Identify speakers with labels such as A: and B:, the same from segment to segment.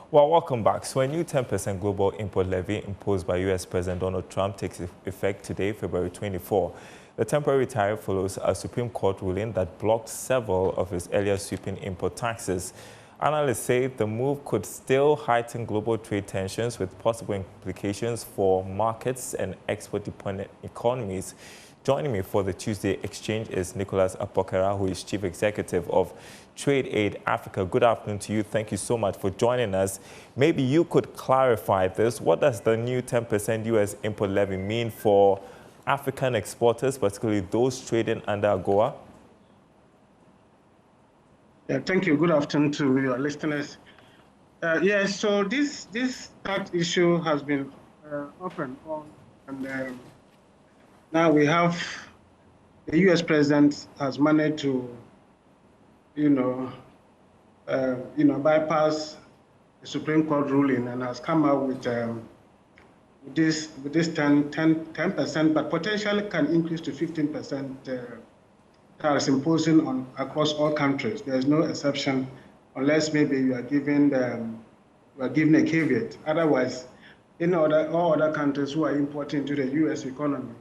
A: Well, welcome back. So a new 10% global import levy imposed by U.S. President Donald Trump takes effect today, February 24. The temporary tariff follows a Supreme Court ruling that blocked several of its earlier sweeping import taxes. Analysts say the move could still heighten global trade tensions with possible implications for markets and export-dependent economies. Joining me for the Tuesday exchange is Nicholas Apokera, who is Chief Executive of Trade Aid Africa. Good afternoon to you. Thank you so much for joining us. Maybe you could clarify this. What does the new 10% U.S. import levy mean for African exporters, particularly those trading under AGOA?
B: Yeah, thank you. Good afternoon to your listeners. So this tax issue has been open on, and now we have the U.S. president has managed to, bypass the Supreme Court ruling and has come out with this 10%, but potentially can increase to 15% tariffs imposing on across all countries. There is no exception, unless maybe you are given a caveat. Otherwise, all other countries who are importing to the U.S. economy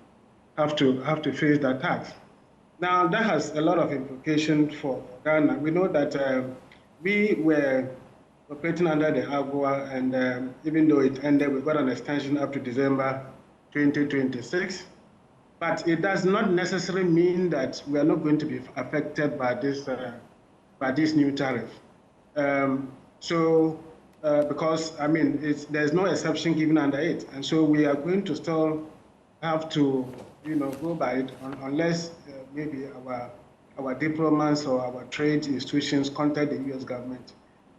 B: have to face that tax. Now, that has a lot of implications for Ghana. We know that we were operating under the AGOA, and even though it ended, we got an extension up to December 2026. But it does not necessarily mean that we are not going to be affected by this new tariff. Because there's no exception given under it, and so we are going to still have to, go by it unless maybe our diplomats or our trade institutions contact the U.S. government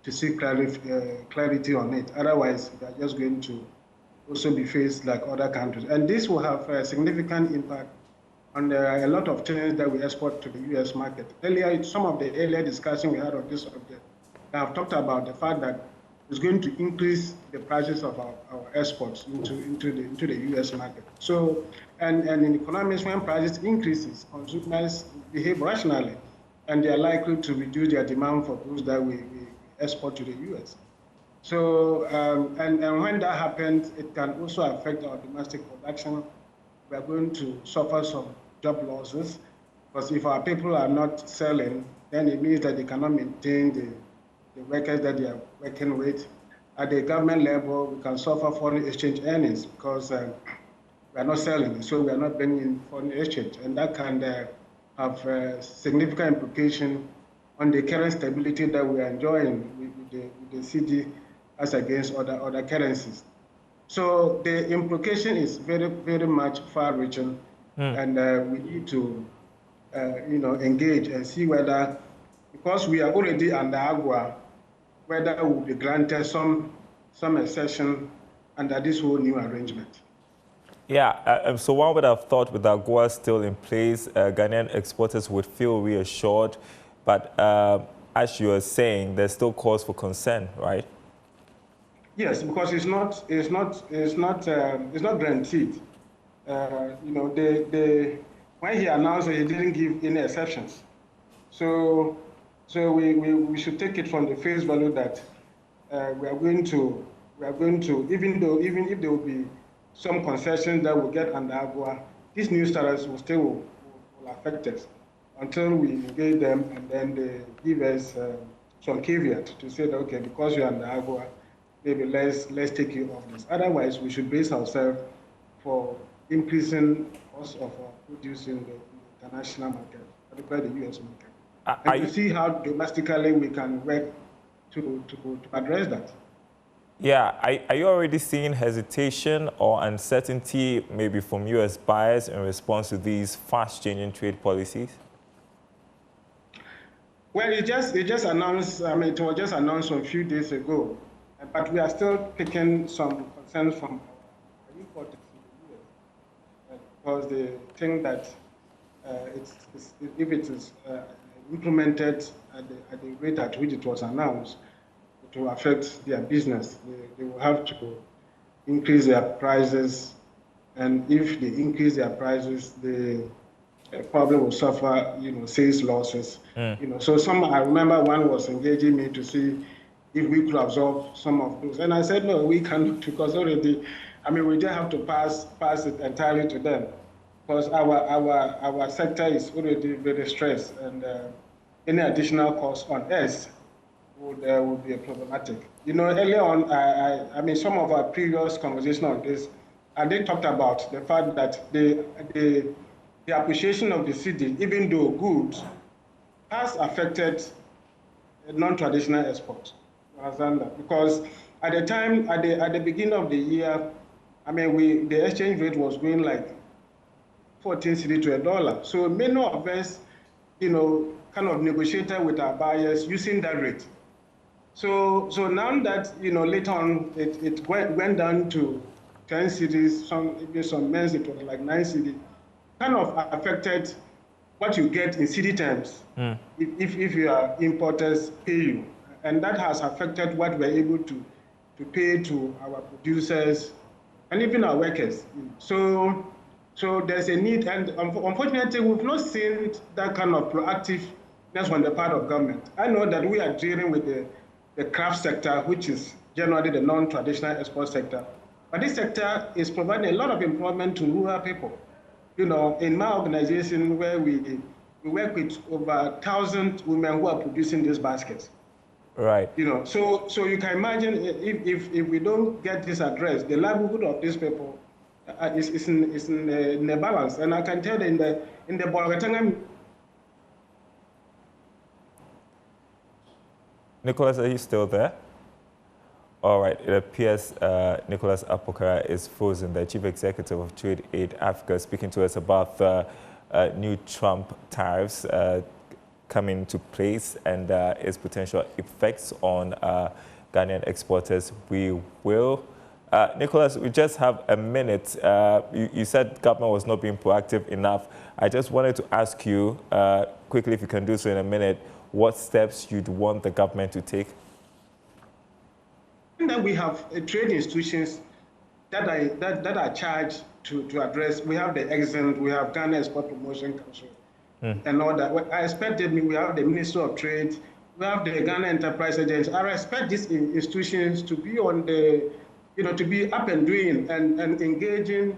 B: to seek clarity on it. Otherwise, they are just going to also be faced like other countries. And this will have a significant impact on a lot of things that we export to the U.S. market. Earlier, some of the earlier discussion we had on this subject, I have talked about the fact that it's going to increase the prices of our exports into the U.S. market. So, and in economies, when prices increases, consumers behave rationally, and they are likely to reduce their demand for goods that we export to the U.S. So, and when that happens, it can also affect our domestic production. We are going to suffer some job losses, because if our people are not selling, then it means that they cannot maintain the workers that they are working with. At the government level, we can suffer foreign exchange earnings because we are not selling, so we are not bringing in foreign exchange, and that can have significant implication on the current stability that we are enjoying with the CD as against other currencies. So the implication is very, very much far-reaching, and we need to, engage and see whether, because we are already under AGOA, whether we will be granted some exception under this whole new arrangement.
A: Yeah, so one would have thought with AGOA still in place, Ghanaian exporters would feel reassured, but as you are saying, there's still cause for concern, right?
B: Yes, because it's not guaranteed. When he announced it, he didn't give any exceptions. So we should take it from the face value that we are going to, even if there will be some concessions that will get under AGOA, these new tariffs will affect us until we engage them, and then they give us some caveat to say that, okay, because you're under AGOA, maybe let's take you off this. Otherwise, we should brace ourselves for increasing cost of producing the international market, particularly the U.S. market. And to see how domestically we can work to address that.
A: Yeah, are you already seeing hesitation or uncertainty maybe from U.S. buyers in response to these fast-changing trade policies?
B: Well, it just announced, it was just announced a few days ago, but we are still picking some concerns from our importers in the U.S. Because they think that if it is implemented at the rate at which it was announced, it will affect their business. They will have to increase their prices, and if they increase their prices, they probably will suffer, sales losses. So I remember one was engaging me to see if we could absorb some of those. And I said, no, we cannot, because already, I mean, we just have to pass it entirely to them, because our sector is already very stressed, and any additional cost on us would be problematic. You know, earlier on, I mean, some of our previous conversation on this, and they talked about the fact that the appreciation of the cedi, even though good, has affected non-traditional exports. You understand that? Because at the time, at the beginning of the year, I mean, the exchange rate was going like 14 cedi to $1. So many of us, you know, kind of negotiated with our buyers using that rate. So now that, you know, later on it went down to 10 cedis, even some months it was like 9 cedi, kind of affected what you get in cedi terms if your importers pay you. And that has affected what we're able to pay to our producers and even our workers. So there's a need, and unfortunately, we've not seen that kind of proactiveness on the part of government. I know that we are dealing with the craft sector, which is generally the non-traditional export sector. But this sector is providing a lot of employment to rural people. You know, in my organization, where we work with over 1,000 women who are producing these baskets.
A: Right.
B: You know, so you can imagine if we don't get this addressed, the livelihood of these people is in a balance. And I can tell that in the Bolgatanga.
A: Nicholas, are you still there? All right. It appears Nicholas Apokara is frozen, the chief executive of Trade Aid Africa, speaking to us about the new Trump tariffs coming into place and its potential effects on Ghanaian exporters. We will. Nicholas, we just have a minute. You said government was not being proactive enough. I just wanted to ask you quickly, if you can do so in a minute, what steps you'd want the government to take?
B: That we have trade institutions that are charged to address. We have the EXIM, we have Ghana Export Promotion Council, and all that. I expect that we have the Ministry of Trade, we have the Ghana Enterprise Agency. I expect these institutions to be on the, you know, to be up and doing and engaging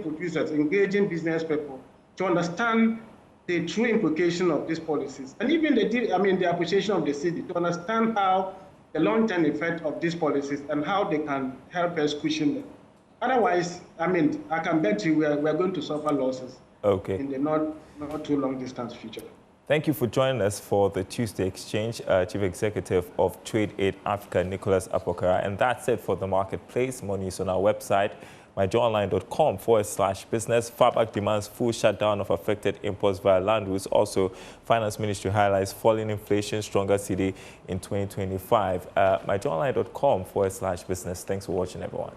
B: producers, engaging business people to understand the true implication of these policies, and even the appreciation of the cedi, to understand how the long-term effect of these policies and how they can help us cushion them. Otherwise, I mean, I can bet you we're going to suffer losses in the not too long distance future.
A: Thank you for joining us for the Tuesday Exchange, Chief Executive of Trade Aid Africa, Nicholas Apokara. And that's it for the marketplace. More news on our website, myjoyonline.com/business. FABAC demands full shutdown of affected imports via land routes. Also, Finance Ministry highlights falling inflation, stronger cedi in 2025. myjoyonline.com/business. Thanks for watching, everyone.